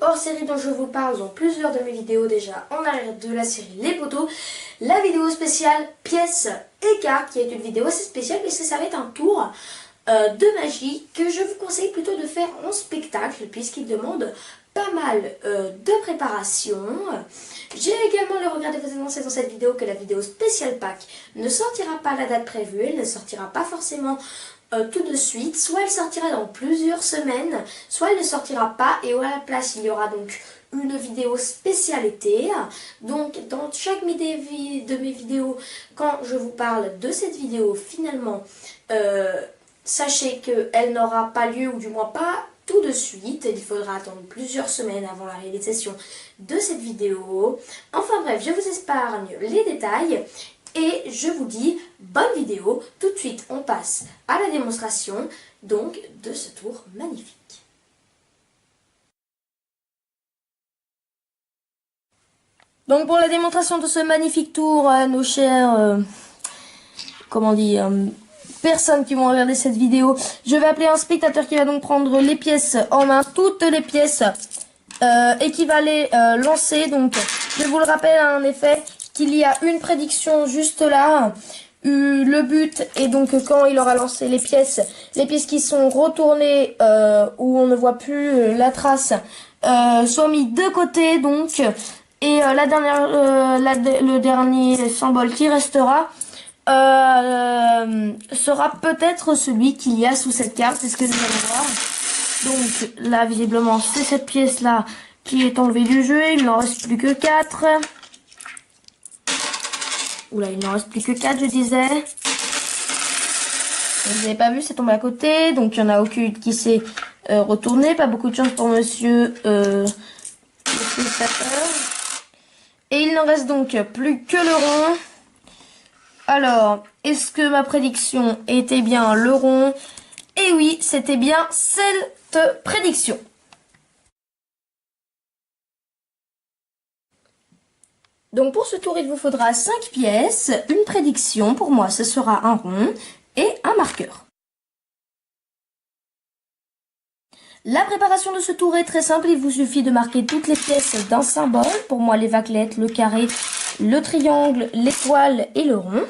hors série dont je vous parle dans plusieurs de mes vidéos déjà en arrière de la série Les Poteaux. La vidéo spéciale pièces et cartes qui est une vidéo assez spéciale puisque ça va être un tour de magie que je vous conseille plutôt de faire en spectacle puisqu'il demande pas mal de préparation. J'ai également le regret de vous annoncer dans cette vidéo que la vidéo spéciale pack ne sortira pas à la date prévue, elle ne sortira pas forcément tout de suite, soit elle sortira dans plusieurs semaines, soit elle ne sortira pas et à la place il y aura donc une vidéo spéciale été. Donc dans chaque de mes vidéos, quand je vous parle de cette vidéo finalement, sachez qu'elle n'aura pas lieu ou du moins pas tout de suite, il faudra attendre plusieurs semaines avant la réalisation de cette vidéo. Enfin bref, je vous épargne les détails et je vous dis bonne vidéo. Tout de suite, on passe à la démonstration donc de ce tour magnifique. Donc pour la démonstration de ce magnifique tour, nos chers, personnes qui vont regarder cette vidéo, je vais appeler un spectateur qui va donc prendre les pièces en main, toutes les pièces, et qui va les lancer. Donc je vous le rappelle en effet qu'il y a une prédiction juste là. Le but est donc quand il aura lancé les pièces qui sont retournées où on ne voit plus la trace soient mis de côté donc, et le dernier symbole qui restera sera peut-être celui qu'il y a sous cette carte. C'est ce que nous allons voir. Donc là visiblement c'est cette pièce là qui est enlevée du jeu. Il n'en reste plus que 4. Oula, il n'en reste plus que 4 je disais. Vous n'avez pas vu, c'est tombé à côté. Donc il y en a aucune qui s'est retournée. Pas beaucoup de chance pour monsieur le spectateur. Et il n'en reste donc plus que le rond. Alors, est-ce que ma prédiction était bien le rond? Et oui, c'était bien cette prédiction. Donc pour ce tour, il vous faudra 5 pièces, une prédiction, pour moi ce sera un rond, et un marqueur. La préparation de ce tour est très simple, il vous suffit de marquer toutes les pièces d'un symbole, pour moi les vaguelettes, le carré, le triangle, l'étoile et le rond.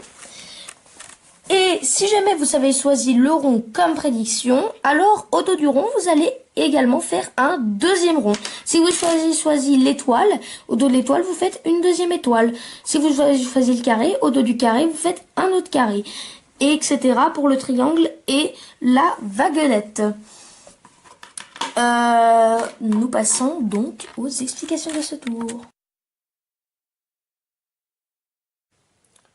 Et si jamais vous avez choisi le rond comme prédiction, alors au dos du rond, vous allez également faire un deuxième rond. Si vous choisissez l'étoile, au dos de l'étoile, vous faites une deuxième étoile. Si vous choisissez le carré, au dos du carré, vous faites un autre carré. Et etc. pour le triangle et la vaguelette. Nous passons donc aux explications de ce tour.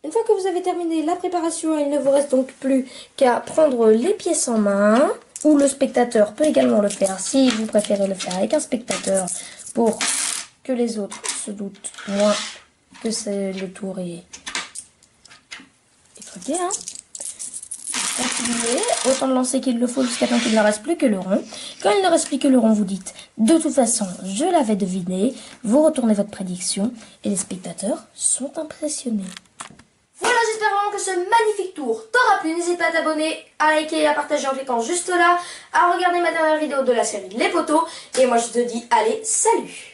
Une fois que vous avez terminé la préparation, il ne vous reste donc plus qu'à prendre les pièces en main, ou le spectateur peut également le faire si vous préférez le faire avec un spectateur pour que les autres se doutent moins que le tour est truqué. Continuez, autant de lancer qu'il le faut jusqu'à temps qu'il ne reste plus que le rond. Quand il ne reste plus que le rond, vous dites de toute façon je l'avais deviné, vous retournez votre prédiction et les spectateurs sont impressionnés. Voilà, j'espère vraiment que ce magnifique tour t'aura plu. N'hésite pas à t'abonner, à liker et à partager en cliquant juste là, à regarder ma dernière vidéo de la série Les Poteaux. Et moi je te dis allez, salut!